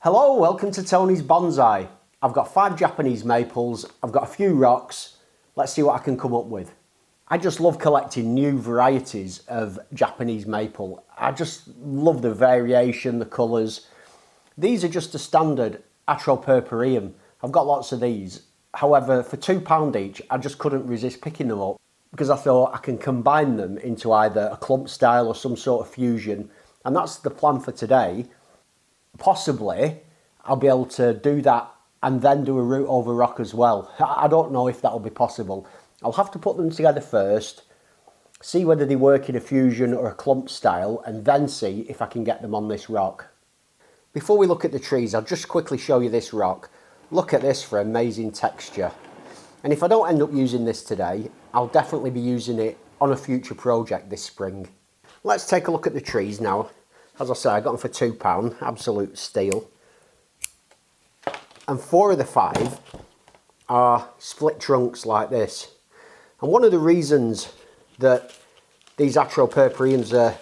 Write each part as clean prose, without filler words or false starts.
Hello, welcome to Tony's Bonsai. I've got 5 Japanese maples, I've got a few rocks. Let's see what I can come up with. I just love collecting new varieties of Japanese maple. I just love the variation, the colours. These are just a standard Atropurpureum. I've got lots of these. However, for £2 each, I just couldn't resist picking them up because I thought I can combine them into either a clump style or some sort of fusion. And that's the plan for today. Possibly, I'll be able to do that and then do a root over rock as well. I don't know if that'll be possible. I'll have to put them together first, see whether they work in a fusion or a clump style, and then see if I can get them on this rock. Before we look at the trees, I'll just quickly show you this rock. Look at this for amazing texture. And if I don't end up using this today, I'll definitely be using it on a future project this spring. Let's take a look at the trees now. As I say, I got them for £2, absolute steal. And 4 of the 5 are split trunks like this. And one of the reasons that these Atropurpureums are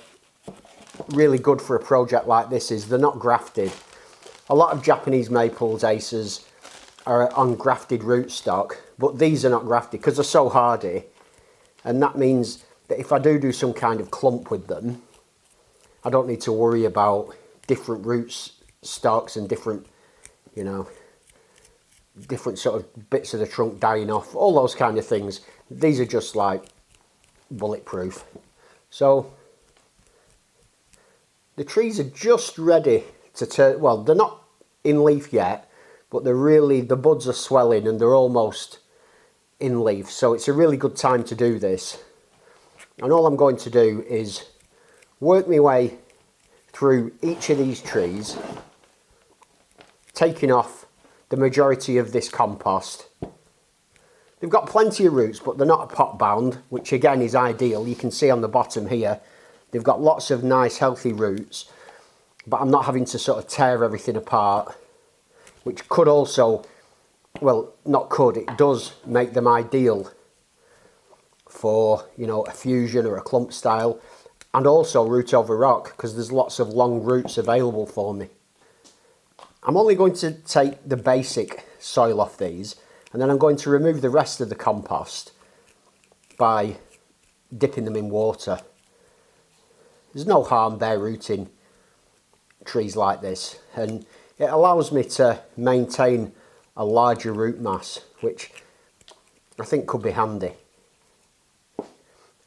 really good for a project like this is they're not grafted. A lot of Japanese maples, acers, are on grafted rootstock, but these are not grafted because they're so hardy. And that means that if I do some kind of clump with them, I don't need to worry about different root stocks and different, different sort of bits of the trunk dying off, all those kind of things. These are just like bulletproof. So the trees are just ready to turn, well, they're not in leaf yet, but the buds are swelling and they're almost in leaf. So it's a really good time to do this. And all I'm going to do is work my way through each of these trees, taking off the majority of this compost. They've got plenty of roots, but they're not pot bound, which again is ideal. You can see on the bottom here, they've got lots of nice healthy roots, but I'm not having to sort of tear everything apart, which could also, well, not could, it does make them ideal for, a fusion or a clump style. And also root over rock, because there's lots of long roots available for me. I'm only going to take the basic soil off these, and then I'm going to remove the rest of the compost by dipping them in water. There's no harm there rooting trees like this, and it allows me to maintain a larger root mass, which I think could be handy.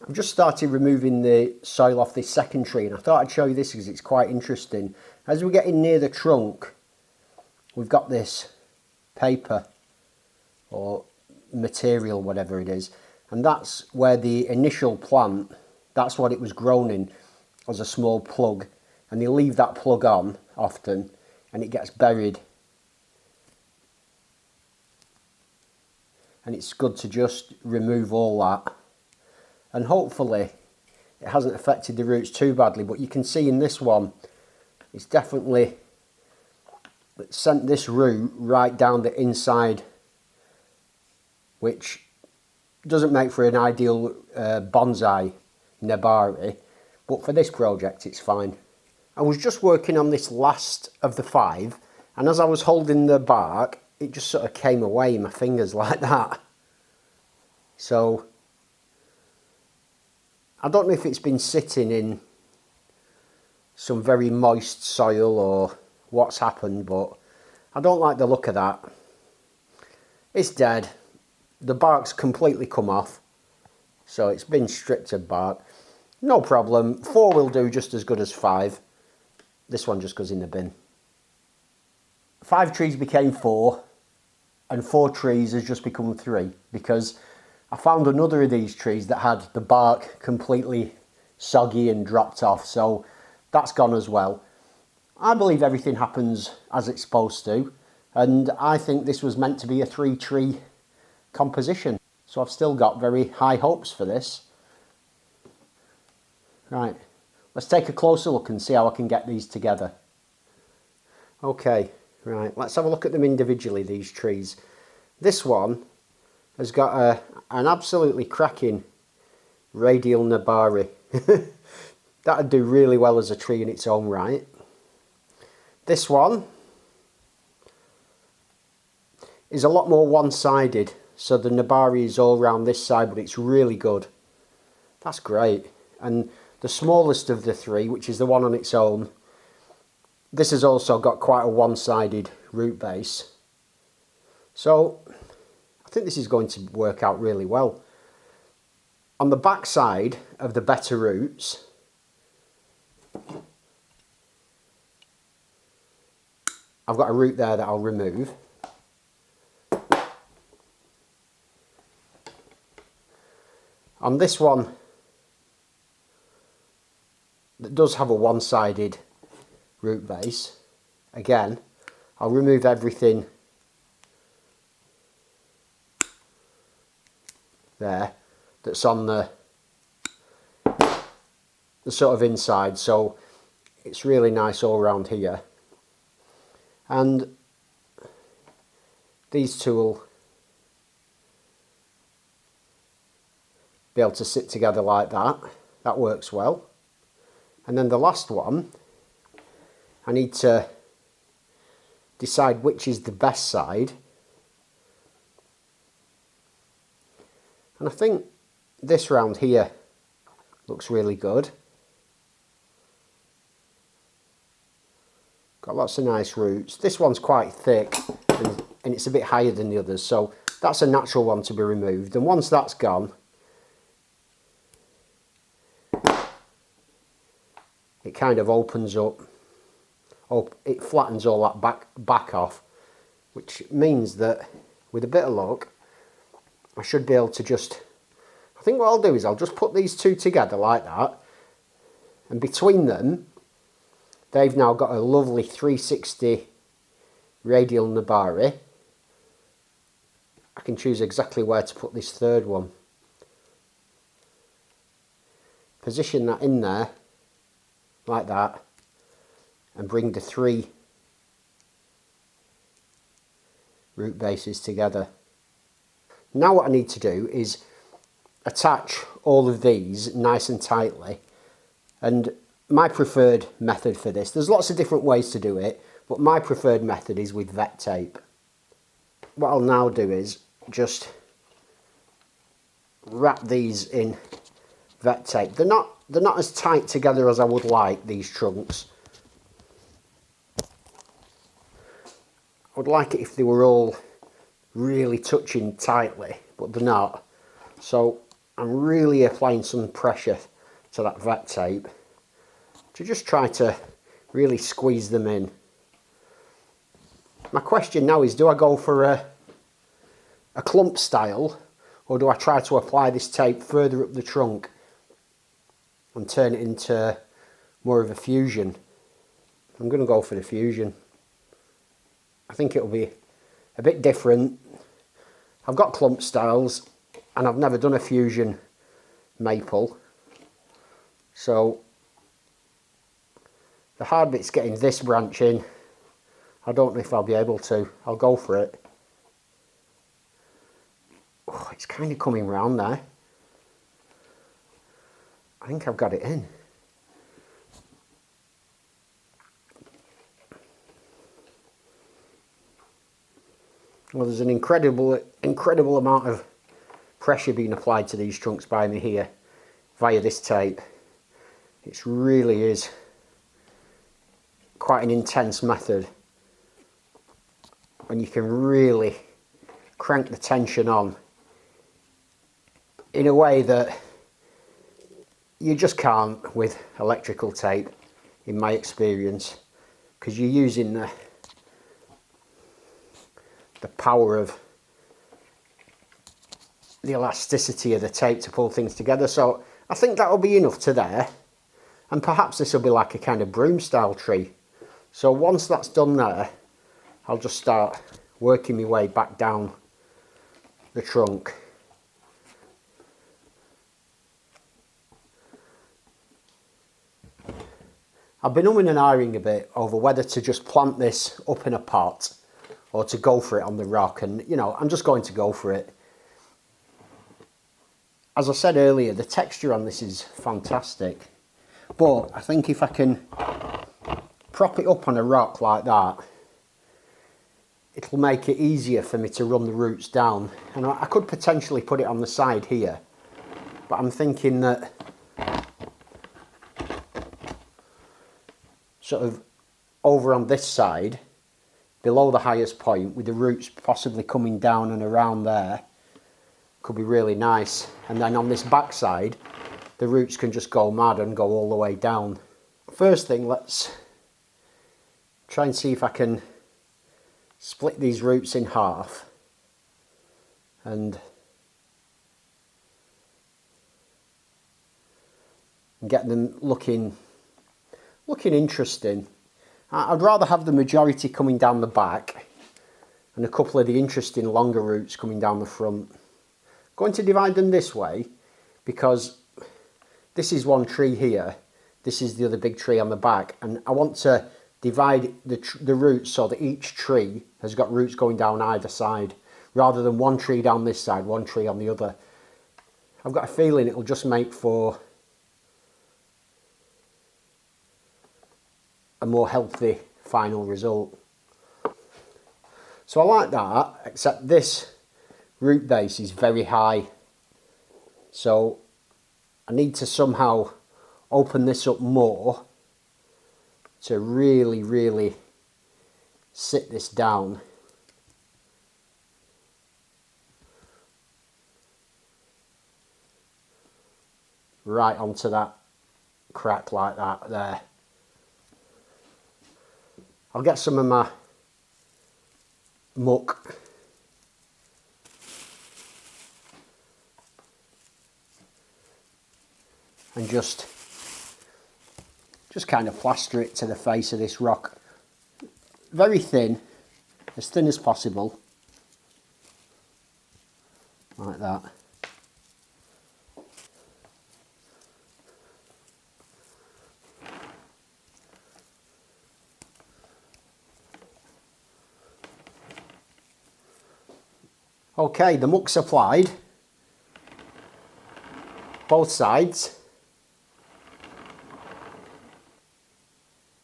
I've just started removing the soil off this second tree, and I thought I'd show you this because it's quite interesting. As we're getting near the trunk, we've got this paper or material, whatever it is, and that's where the initial plant, that's what it was grown in, as a small plug, and they leave that plug on often and it gets buried. And it's good to just remove all that. And hopefully it hasn't affected the roots too badly, but you can see in this one, it's definitely sent this root right down the inside, which doesn't make for an ideal bonsai nebari, but for this project it's fine. I was just working on this last of the 5, and as I was holding the bark, it just sort of came away in my fingers like that. So I don't know if it's been sitting in some very moist soil or what's happened, but I don't like the look of that. It's dead. The bark's completely come off, so it's been stripped of bark. No problem. 4 will do just as good as 5. This one just goes in the bin. 5 trees became 4, and 4 trees has just become 3 because I found another of these trees that had the bark completely soggy and dropped off, so that's gone as well. I believe everything happens as it's supposed to, and I think this was meant to be a 3-tree composition, so I've still got very high hopes for this. Right, let's take a closer look and see how I can get these together. Okay, right, let's have a look at them individually, these trees. This one has got an absolutely cracking radial nebari. That'd do really well as a tree in its own right. This one is a lot more one-sided. So the Nabari is all around this side, but it's really good. That's great. And the smallest of the three, which is the one on its own, this has also got quite a one-sided root base. So I think this is going to work out really well. On the back side of the better roots, I've got a root there that I'll remove. On this one, that does have a one-sided root base, again, I'll remove everything there that's on the sort of inside, so it's really nice all around here. And these two will be able to sit together like that. That works well. And then the last one, I need to decide which is the best side. And I think this round here looks really good. Got lots of nice roots. This one's quite thick and it's a bit higher than the others, so that's a natural one to be removed. And once that's gone, it kind of opens up, it flattens all that back off, which means that with a bit of luck, I should be able to just, I think what I'll do is I'll just put these two together like that, and between them, they've now got a lovely 360 radial Nabari. I can choose exactly where to put this third one. Position that in there, like that, and bring the three root bases together. Now what I need to do is attach all of these nice and tightly, and my preferred method for this, there's lots of different ways to do it, but my preferred method is with vet tape. What I'll now do is just wrap these in vet tape. They're not as tight together as I would like, these trunks. I would like it if they were all really touching tightly, but they're not. So I'm really applying some pressure to that vet tape to just try to really squeeze them in. My question now is, do I go for a clump style, or do I try to apply this tape further up the trunk and turn it into more of a fusion? I'm going to go for the fusion. I think it'll be a bit different. I've got clump styles and I've never done a fusion maple, so the hard bit's getting this branch in. I don't know if I'll be able to. I'll go for it. Oh, it's kind of coming round there. I think I've got it in. Well, there's an incredible amount of pressure being applied to these trunks by me here via this tape. It really is quite an intense method, and you can really crank the tension on in a way that you just can't with electrical tape, in my experience, because you're using the power of the elasticity of the tape to pull things together. So I think that'll be enough to there, and perhaps this will be like a kind of broom style tree. So once that's done there, I'll just start working my way back down the trunk. I've been umming and ahhing a bit over whether to just plant this up in a pot or to go for it on the rock, and you know, I'm just going to go for it. As I said earlier, the texture on this is fantastic, but I think if I can prop it up on a rock like that, it'll make it easier for me to run the roots down. And I could potentially put it on the side here, but I'm thinking that sort of over on this side, below the highest point, with the roots possibly coming down and around there, could be really nice. And then on this back side, the roots can just go mad and go all the way down. First thing, let's try and see if I can split these roots in half and get them looking interesting. I'd rather have the majority coming down the back and a couple of the interesting longer roots coming down the front. Going to divide them this way because this is one tree here, this is the other big tree on the back, and I want to divide the roots so that each tree has got roots going down either side, rather than one tree down this side, one tree on the other. I've got a feeling it'll just make for a more healthy final result. So I like that, except this root base is very high. So I need to somehow open this up more to really sit this down. Right onto that crack like that there. I'll get some of my muck and just kind of plaster it to the face of this rock. Very thin, as thin as possible, like that. Okay, the muck's applied, both sides,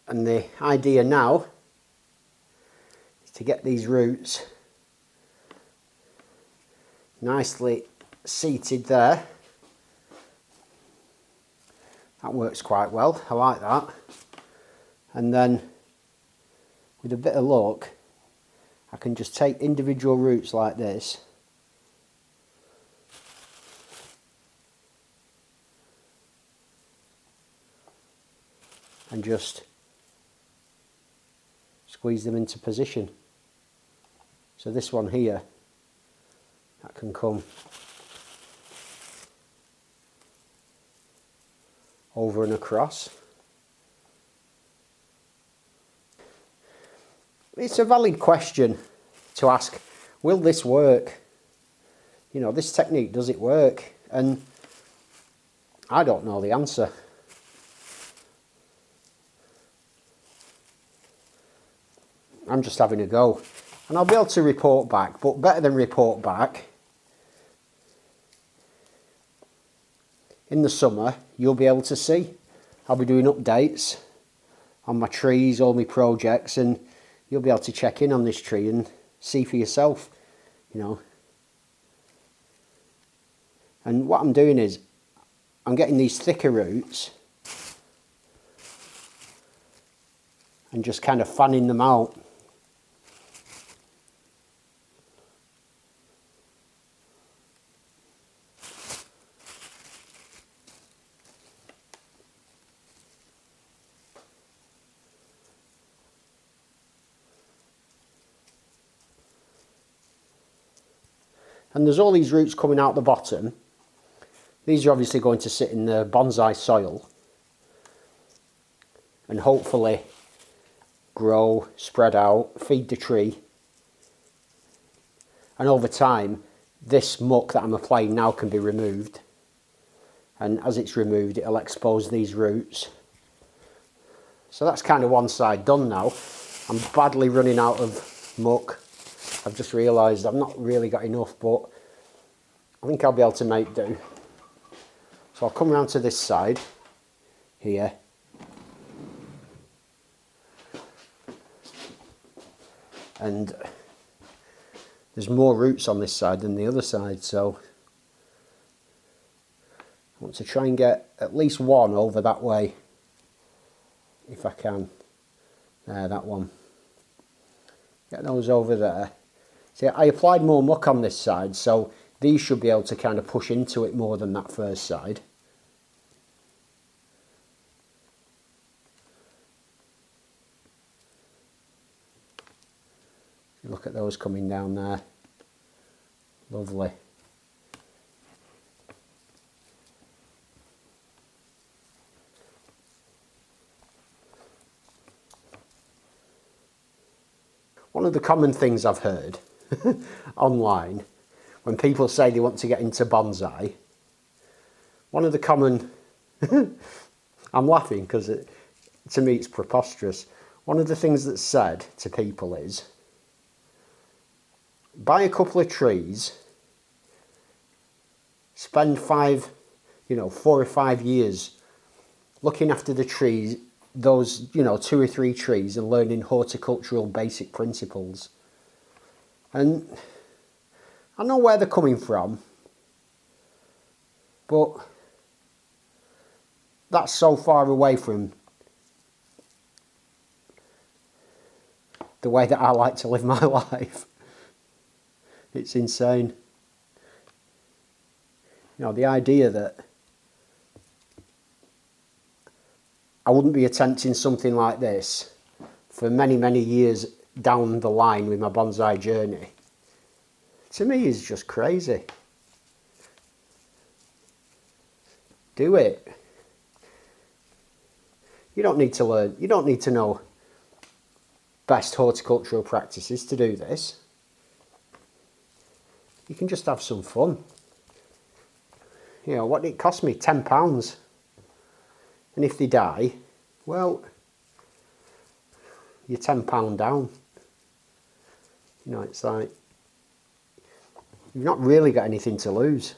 and the idea now is to get these roots nicely seated there. That works quite well, I like that. And then with a bit of luck, I can just take individual roots like this and just squeeze them into position. So this one here, that can come over and across. It's a valid question to ask, will this work? You know, this technique, does it work? And I don't know the answer. I'm just having a go. And I'll be able to report back, but better than report back, in the summer, you'll be able to see. I'll be doing updates on my trees, all my projects, and you'll be able to check in on this tree and see for yourself, you know. And what I'm doing is, I'm getting these thicker roots and just kind of fanning them out. And there's all these roots coming out the bottom. These are obviously going to sit in the bonsai soil and hopefully grow, spread out, feed the tree. And over time, this muck that I'm applying now can be removed. And as it's removed, it'll expose these roots. So that's kind of one side done now. I'm badly running out of muck. I've just realised I've not really got enough, but I think I'll be able to make do. So I'll come round to this side here. And there's more roots on this side than the other side, so I want to try and get at least one over that way, if I can. There, that one. Get those over there. See, I applied more muck on this side, so these should be able to kind of push into it more than that first side. Look at those coming down there. Lovely. One of the common things I've heard online when people say they want to get into bonsai, one of the common, I'm laughing because to me it's preposterous. One of the things that's said to people is, buy a couple of trees, spend 4 or 5 years looking after the trees, those 2 or 3 trees, and learning horticultural basic principles. And I know where they're coming from, but that's so far away from the way that I like to live my life. It's insane. The idea that I wouldn't be attempting something like this for many, many years down the line with my bonsai journey, to me is just crazy. Do it. You don't need to learn, you don't need to know best horticultural practices to do this. You can just have some fun. What did it cost me? £10. And if they die, well, you're £10 down. It's like, you've not really got anything to lose.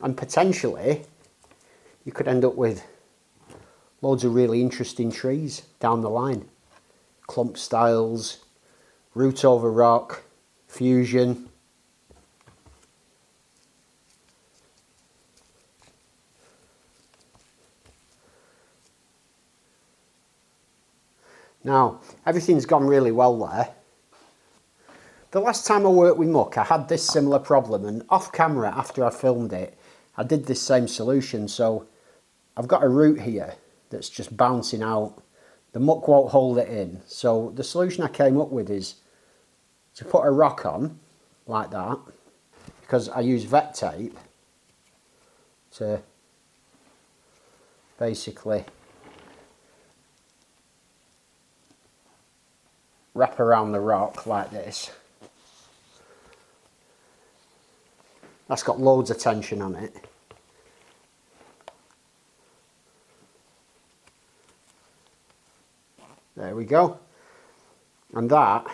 And potentially, you could end up with loads of really interesting trees down the line. Clump styles, root over rock, fusion. Now, everything's gone really well there. The last time I worked with muck, I had this similar problem, and off camera, after I filmed it, I did this same solution. So I've got a root here that's just bouncing out. The muck won't hold it in. So the solution I came up with is to put a rock on, like that, because I use vet tape to basically wrap around the rock like this. That's got loads of tension on it. There we go. And that,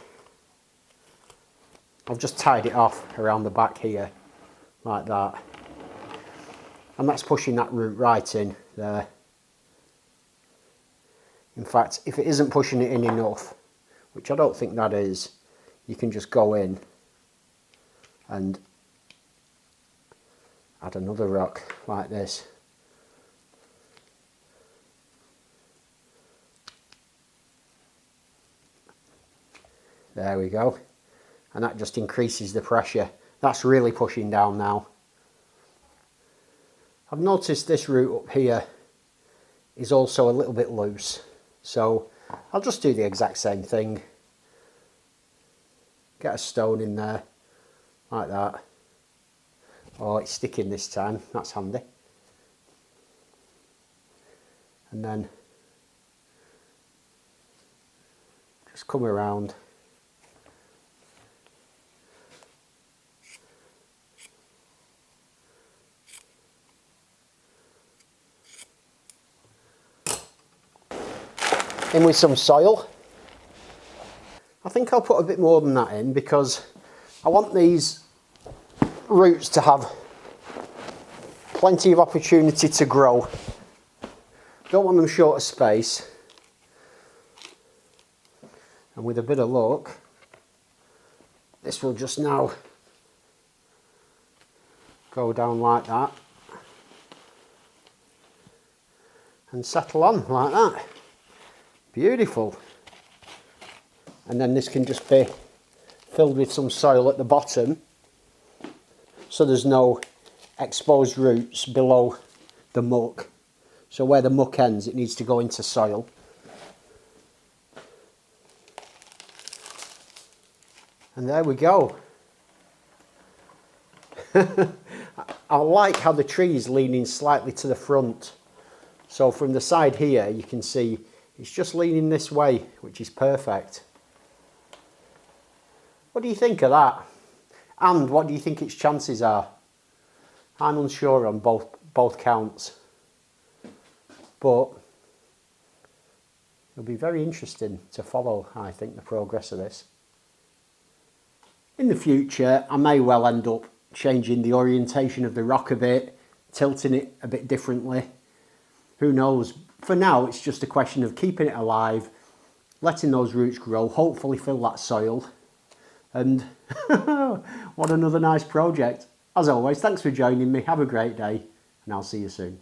I've just tied it off around the back here, like that. And that's pushing that root right in there. In fact, if it isn't pushing it in enough, which I don't think that is, you can just go in and add another rock like this. There we go. And that just increases the pressure. That's really pushing down now. I've noticed this root up here is also a little bit loose. So I'll just do the exact same thing. Get a stone in there, like that. Oh, it's sticking this time, that's handy. And then just come around. In with some soil. I think I'll put a bit more than that in because I want these roots to have plenty of opportunity to grow. Don't want them short of space. And with a bit of luck, this will just now go down like that and settle on like that. Beautiful. And then this can just be filled with some soil at the bottom, so there's no exposed roots below the muck. So where the muck ends, it needs to go into soil. And there we go. I like how the tree is leaning slightly to the front. So from the side here, you can see it's just leaning this way, which is perfect. What do you think of that? And what do you think its chances are? I'm unsure on both counts. But it'll be very interesting to follow, I think, the progress of this. In the future, I may well end up changing the orientation of the rock a bit, tilting it a bit differently. Who knows? For now, it's just a question of keeping it alive, letting those roots grow, hopefully fill that soil. And what another nice project. As always, thanks for joining me. Have a great day, and I'll see you soon.